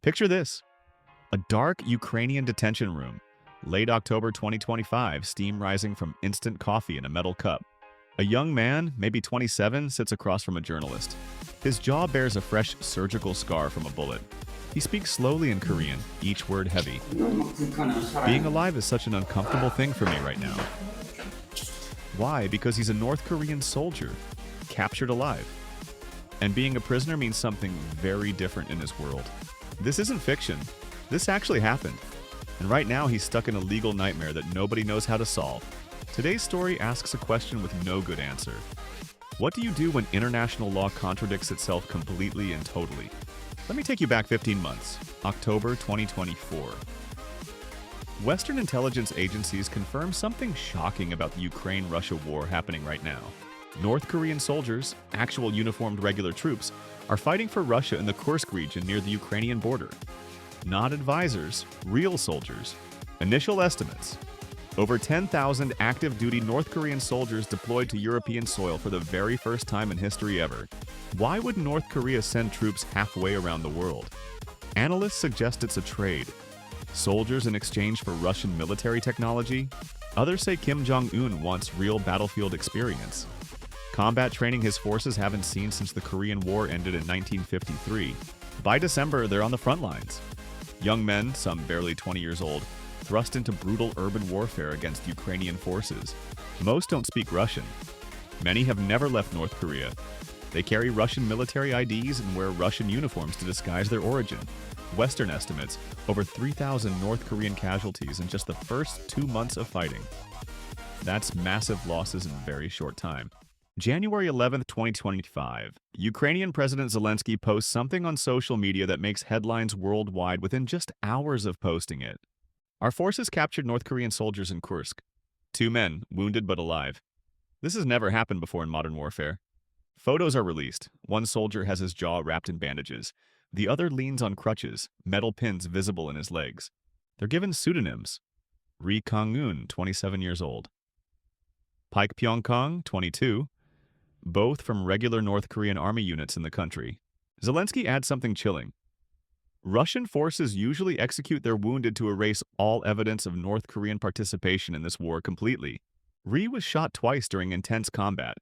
Picture this: a dark Ukrainian detention room. Late October 2025, steam rising from instant coffee in a metal cup. A young man, maybe 27, sits across from a journalist. His jaw bears a fresh surgical scar from a bullet. He speaks slowly in Korean, each word heavy. Being alive is such an uncomfortable thing for me right now. Why? Because he's a North Korean soldier, captured alive. And being a prisoner means something very different in his world. This isn't fiction. This actually happened. And right now he's stuck in a legal nightmare that nobody knows how to solve. Today's story asks a question with no good answer. What do you do when international law contradicts itself completely and totally? Let me take you back 15 months, October 2024. Western intelligence agencies confirm something shocking about the Ukraine-Russia war happening right now. North Korean soldiers, actual uniformed regular troops, are fighting for Russia in the Kursk region near the Ukrainian border. Not advisors, real soldiers. Initial estimates: over 10,000 active-duty North Korean soldiers deployed to European soil for the very first time in history ever. Why would North Korea send troops halfway around the world? Analysts suggest it's a trade. Soldiers in exchange for Russian military technology? Others say Kim Jong-un wants real battlefield experience. Combat training his forces haven't seen since the Korean War ended in 1953. By December, they're on the front lines. Young men, some barely 20 years old, thrust into brutal urban warfare against Ukrainian forces. Most don't speak Russian. Many have never left North Korea. They carry Russian military IDs and wear Russian uniforms to disguise their origin. Western estimates: over 3,000 North Korean casualties in just the first 2 months of fighting. That's massive losses in a very short time. January 11, 2025, Ukrainian President Zelensky posts something on social media that makes headlines worldwide within just hours of posting it. Our forces captured North Korean soldiers in Kursk. 2 men, wounded but alive. This has never happened before in modern warfare. Photos are released. One soldier has his jaw wrapped in bandages. The other leans on crutches, metal pins visible in his legs. They're given pseudonyms. Ri Kang-un, 27 years old. Paik Pyong-kong, 22. Both from regular North Korean army units in the country. Zelensky adds something chilling. Russian forces usually execute their wounded to erase all evidence of North Korean participation in this war completely. Ri was shot twice during intense combat.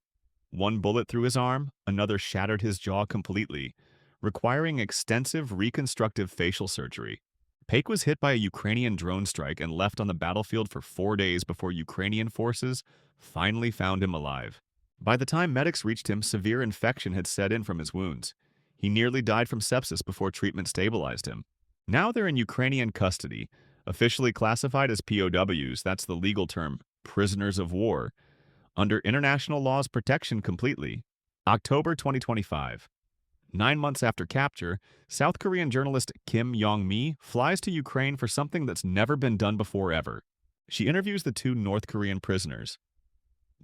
One bullet through his arm, another shattered his jaw completely, requiring extensive reconstructive facial surgery. Paik was hit by a Ukrainian drone strike and left on the battlefield for 4 days before Ukrainian forces finally found him alive. By the time medics reached him, severe infection had set in from his wounds. He nearly died from sepsis before treatment stabilized him. Now they're in Ukrainian custody, officially classified as POWs, that's the legal term, prisoners of war, under international law's protection completely. October 2025. 9 months after capture, South Korean journalist Kim Yong-mi flies to Ukraine for something that's never been done before ever. She interviews the 2 North Korean prisoners.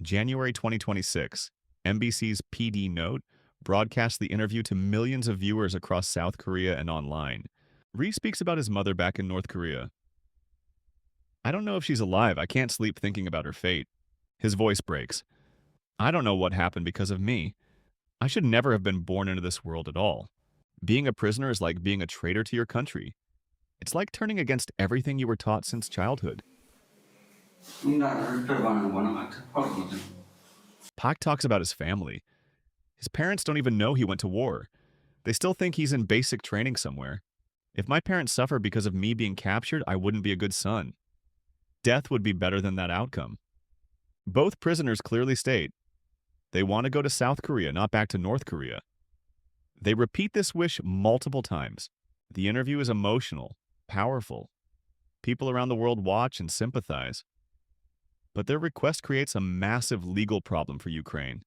January 2026, NBC's PD Note broadcasts the interview to millions of viewers across South Korea and online. Ri speaks about his mother back in North Korea. "I don't know if she's alive. I can't sleep thinking about her fate." His voice breaks. "I don't know what happened because of me. I should never have been born into this world at all. Being a prisoner is like being a traitor to your country. It's like turning against everything you were taught since childhood." Pak talks about his family. His parents don't even know he went to war. They still think he's in basic training somewhere. "If my parents suffer because of me being captured, I wouldn't be a good son. Death would be better than that outcome." Both prisoners clearly state they want to go to South Korea, not back to North Korea. They repeat this wish multiple times. The interview is emotional, powerful. People around the world watch and sympathize. But their request creates a massive legal problem for Ukraine.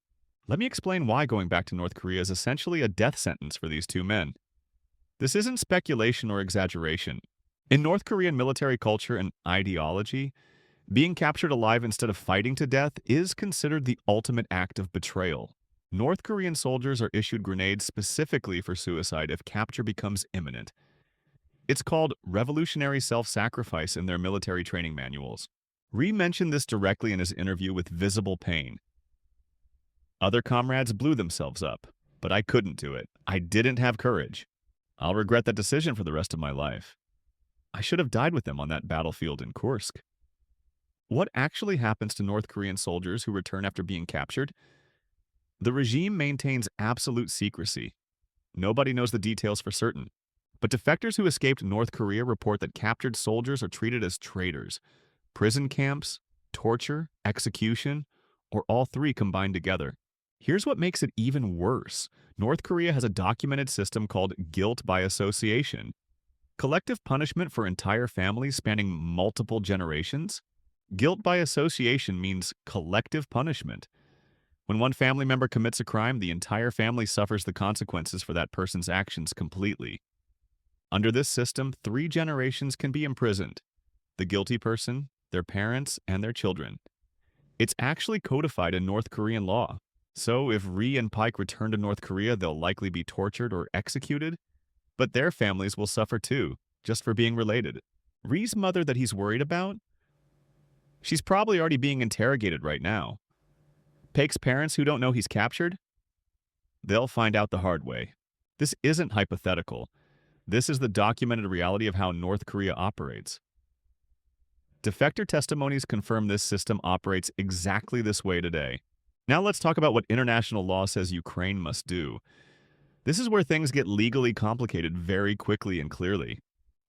Let me explain why going back to North Korea is essentially a death sentence for these 2 men. This isn't speculation or exaggeration. In North Korean military culture and ideology, being captured alive instead of fighting to death is considered the ultimate act of betrayal. North Korean soldiers are issued grenades specifically for suicide if capture becomes imminent. It's called revolutionary self-sacrifice in their military training manuals. Ri mentioned this directly in his interview with visible pain. "Other comrades blew themselves up, but I couldn't do it. I didn't have courage. I'll regret that decision for the rest of my life. I should have died with them on that battlefield in Kursk. What actually happens to North Korean soldiers who return after being captured? The regime maintains absolute secrecy. Nobody knows the details for certain. But defectors who escaped North Korea report that captured soldiers are treated as traitors. Prison camps, torture, execution, or all three combined together. Here's what makes it even worse. North Korea has a documented system called guilt by association. Collective punishment for entire families spanning multiple generations? Guilt by association means collective punishment. When one family member commits a crime, the entire family suffers the consequences for that person's actions completely. Under this system, 3 generations can be imprisoned: the guilty person, their parents, and their children. It's actually codified in North Korean law. So if Ri and Pike return to North Korea, they'll likely be tortured or executed. But their families will suffer too, just for being related. Ri's mother that he's worried about? She's probably already being interrogated right now. Pake's parents who don't know he's captured? They'll find out the hard way. This isn't hypothetical. This is the documented reality of how North Korea operates. Defector testimonies confirm this system operates exactly this way today. Now let's talk about what international law says Ukraine must do. This is where things get legally complicated very quickly and clearly.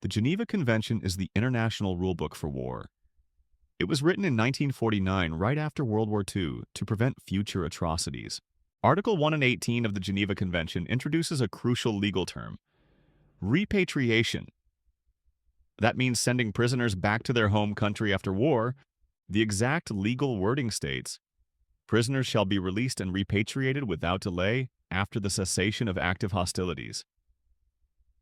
The Geneva Convention is the international rulebook for war. It was written in 1949, right after World War II, to prevent future atrocities. Article 1 and 18 of the Geneva Convention introduces a crucial legal term: repatriation. That means sending prisoners back to their home country after war. The exact legal wording states, prisoners shall be released and repatriated without delay after the cessation of active hostilities.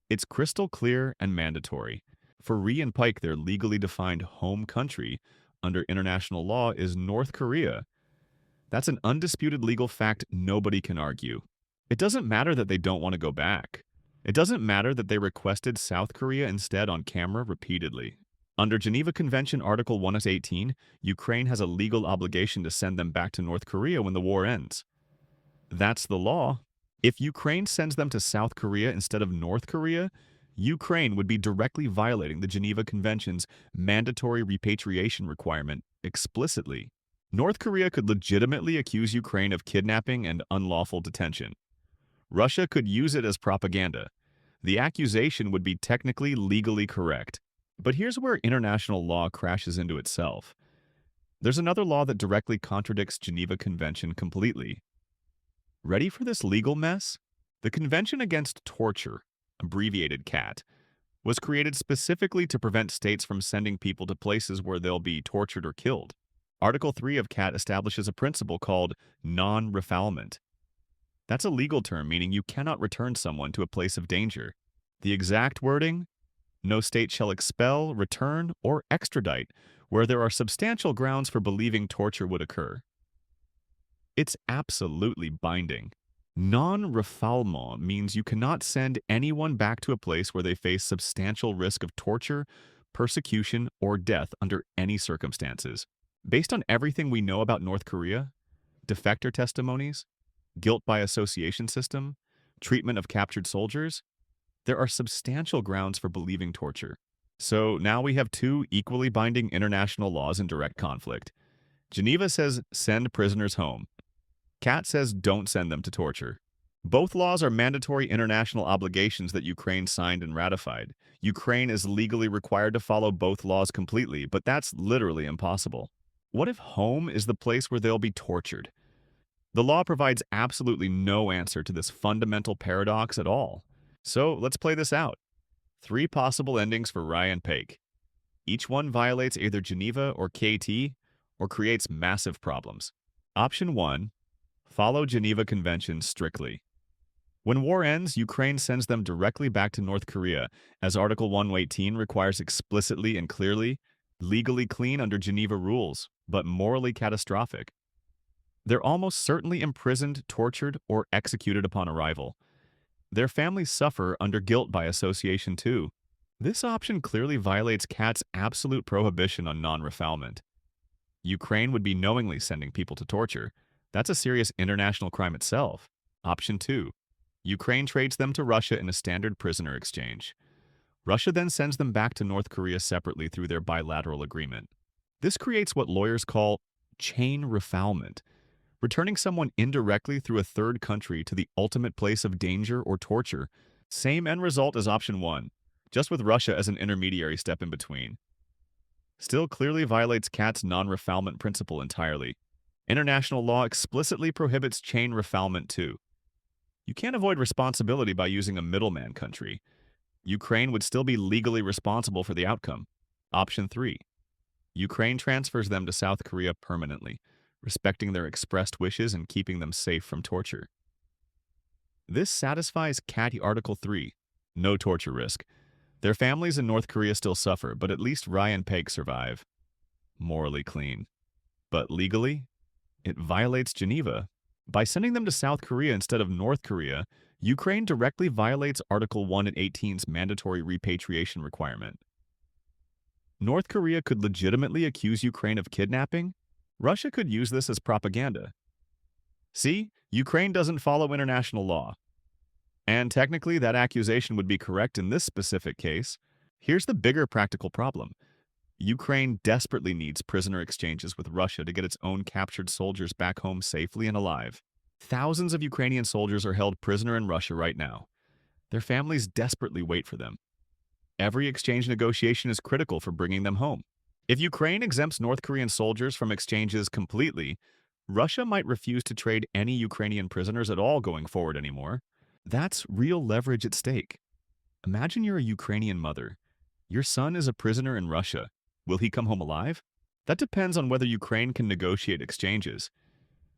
It's crystal clear and mandatory. For Ri and Pike, their legally defined home country under international law is North Korea. That's an undisputed legal fact nobody can argue. It doesn't matter that they don't want to go back. It doesn't matter that they requested South Korea instead on camera repeatedly. Under Geneva Convention Article 118, Ukraine has a legal obligation to send them back to North Korea when the war ends. That's the law. If Ukraine sends them to South Korea instead of North Korea, Ukraine would be directly violating the Geneva Convention's mandatory repatriation requirement explicitly. North Korea could legitimately accuse Ukraine of kidnapping and unlawful detention. Russia could use it as propaganda. The accusation would be technically legally correct. But here's where international law crashes into itself. There's another law that directly contradicts Geneva Convention completely. Ready for this legal mess? The Convention Against Torture, abbreviated CAT, was created specifically to prevent states from sending people to places where they'll be tortured or killed. Article 3 of CAT establishes a principle called non-refoulement. That's a legal term meaning you cannot return someone to a place of danger. The exact wording: no state shall expel, return, or extradite where there are substantial grounds for believing torture would occur. It's absolutely binding. Non-refoulement means you cannot send anyone back to a place where they face substantial risk of torture, persecution, or death under any circumstances. Based on everything we know about North Korea, defector testimonies, guilt by association system, treatment of captured soldiers, there are substantial grounds for believing torture. So now we have 2 equally binding international laws in direct conflict. Geneva says send prisoners home. CAT says don't send them to torture. Both laws are mandatory international obligations that Ukraine signed and ratified. Ukraine is legally required to follow both laws completely, but that's literally impossible. What if home is the place where they'll be tortured? The law provides absolutely no answer to this fundamental paradox at all. So let's play this out. 3 possible endings for Ri and Pake. Each one violates either Geneva or KT or creates massive problems. Option 1. Follow Geneva Convention strictly. When war ends, Ukraine sends them directly back to North Korea, as Article 118 requires explicitly and clearly, legally clean under Geneva rules, but morally catastrophic. They're almost certainly imprisoned, tortured, or executed upon arrival. Their families suffer under guilt by association too. This option clearly violates CAT's absolute prohibition on non-refoulement. Ukraine would be knowingly sending people to torture. That's a serious international crime itself. Option 2. Ukraine trades them to Russia in a standard prisoner exchange. Russia then sends them back to North Korea separately through their bilateral agreement. This creates what lawyers call chain refoulement, returning someone indirectly through a third country to the ultimate place of danger or torture. Same end result as option 1, just with Russia as an intermediary step in between. Still clearly violates CAT's non-refoulement principle entirely. International law explicitly prohibits chain refoulement too. You can't avoid responsibility by using a middleman country. Ukraine would still be legally responsible for the outcome. Option 3. Ukraine transfers them to South Korea permanently, respecting their expressed wishes and keeping them safe from torture. This satisfies CAT Article 3, no torture risk. Their families in North Korea still suffer, but at least Ryan Paik survive. Morally clean. But legally, it violates Geneva. By sending them to South Korea instead of North Korea, Ukraine directly violates Article 1 and 18's mandatory repatriation requirement. North Korea could legitimately accuse Ukraine of kidnapping. Russia could use this as propaganda. See, Ukraine doesn't follow international law. And technically, that accusation would be correct in this specific case. Here's the bigger practical problem. Ukraine desperately needs prisoner exchanges with Russia to get its own captured soldiers back home safely and alive. Thousands of Ukrainian soldiers are held prisoner in Russia right now. Their families desperately wait for them. Every exchange negotiation is critical for bringing them home. If Ukraine exempts North Korean soldiers from exchanges completely, Russia might refuse to trade any Ukrainian prisoners at all going forward anymore. That's real leverage at stake. Imagine you're a Ukrainian mother. Your son is a prisoner in Russia. Will he come home alive? That depends on whether Ukraine can negotiate exchanges.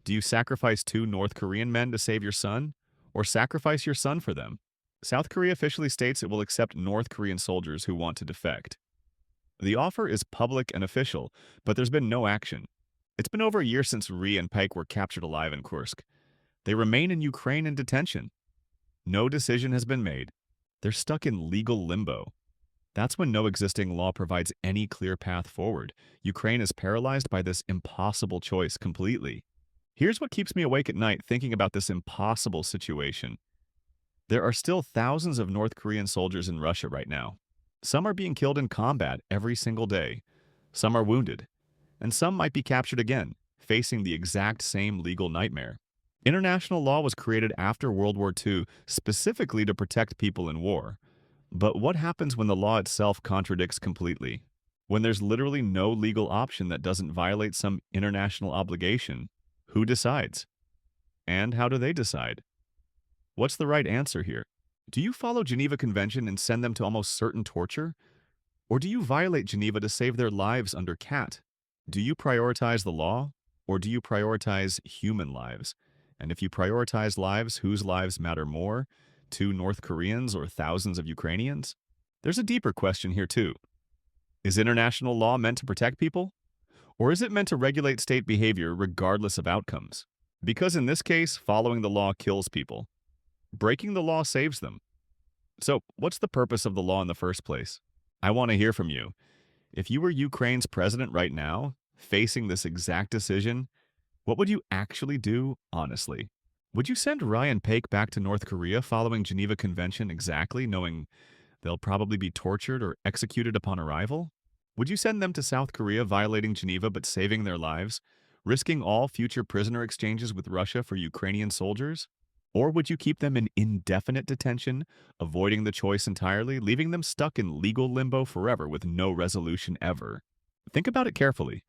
Do you sacrifice 2 North Korean men to save your son, or sacrifice your son for them? South Korea officially states it will accept North Korean soldiers who want to defect. The offer is public and official, but there's been no action. It's been over a year since Ri and Paik were captured alive in Kursk. They remain in Ukraine in detention. No decision has been made. They're stuck in legal limbo. That's when no existing law provides any clear path forward. Ukraine is paralyzed by this impossible choice completely. Here's what keeps me awake at night thinking about this impossible situation. There are still thousands of North Korean soldiers in Russia right now. Some are being killed in combat every single day. Some are wounded. And some might be captured again, facing the exact same legal nightmare. International law was created after World War II specifically to protect people in war. But what happens when the law itself contradicts completely? When there's literally no legal option that doesn't violate some international obligation? Who decides? And how do they decide? What's the right answer here? Do you follow Geneva Convention and send them to almost certain torture? Or do you violate Geneva to save their lives under CAT? Do you prioritize the law, or do you prioritize human lives? And if you prioritize lives, whose lives matter more? 2 North Koreans or thousands of Ukrainians? There's a deeper question here too. Is international law meant to protect people? Or is it meant to regulate state behavior regardless of outcomes? Because in this case, following the law kills people. Breaking the law saves them. So, what's the purpose of the law in the first place? I want to hear from you. If you were Ukraine's president right now, facing this exact decision, what would you actually do, honestly? Would you send Ryan Paik back to North Korea following Geneva Convention exactly, knowing they'll probably be tortured or executed upon arrival? Would you send them to South Korea violating Geneva but saving their lives, risking all future prisoner exchanges with Russia for Ukrainian soldiers? Or would you keep them in indefinite detention, avoiding the choice entirely, leaving them stuck in legal limbo forever with no resolution ever? Think about it carefully.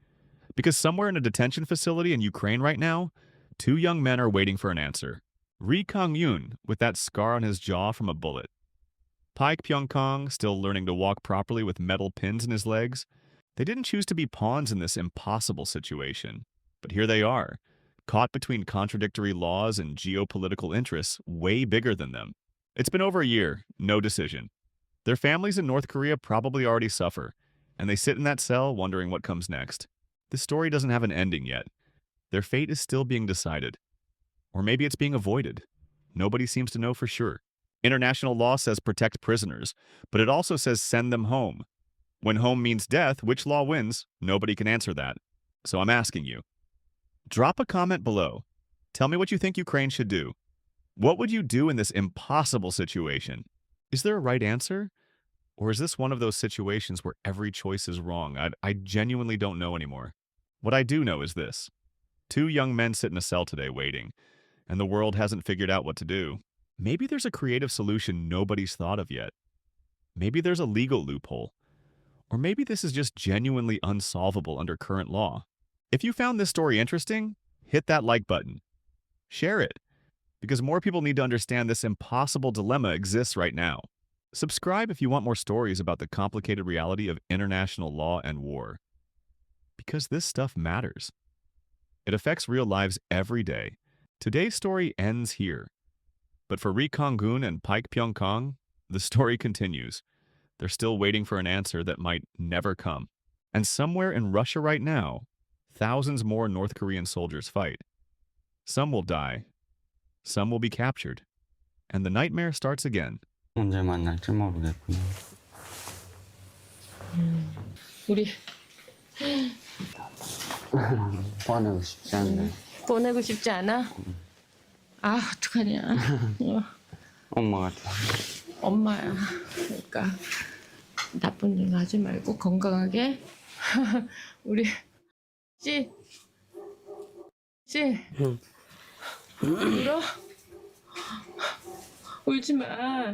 Because somewhere in a detention facility in Ukraine right now, 2 young men are waiting for an answer. Ri Kang-yoon, with that scar on his jaw from a bullet. Paik Pyong-kong, still learning to walk properly with metal pins in his legs. They didn't choose to be pawns in this impossible situation. But here they are, caught between contradictory laws and geopolitical interests way bigger than them. It's been over a year, no decision. Their families in North Korea probably already suffer, and they sit in that cell wondering what comes next. This story doesn't have an ending yet. Their fate is still being decided. Or maybe it's being avoided. Nobody seems to know for sure. International law says protect prisoners, but it also says send them home. When home means death, which law wins? Nobody can answer that. So I'm asking you. Drop a comment below. Tell me what you think Ukraine should do. What would you do in this impossible situation? Is there a right answer? Or is this one of those situations where every choice is wrong? I genuinely don't know anymore. What I do know is this. Two young men sit in a cell today waiting, and the world hasn't figured out what to do. Maybe there's a creative solution nobody's thought of yet. Maybe there's a legal loophole. Or maybe this is just genuinely unsolvable under current law. If you found this story interesting, hit that like button. Share it, because more people need to understand this impossible dilemma exists right now. Subscribe if you want more stories about the complicated reality of international law and war. Because this stuff matters. It affects real lives every day. Today's story ends here. But for Ri Kong-gun and Paik Pyong-kong, the story continues. They're still waiting for an answer that might never come. And somewhere in Russia right now, thousands more North Korean soldiers fight. Some will die. Some will be captured. And the nightmare starts again. 언제 만날지 모르겠구나. 우리 보내고 싶지 않네. 보내고 싶지 않아? 아, 어떡하냐. 엄마 같아. 엄마야. 그러니까 나쁜 일 하지 말고 건강하게. 우리 씨. 울어? 울지 마.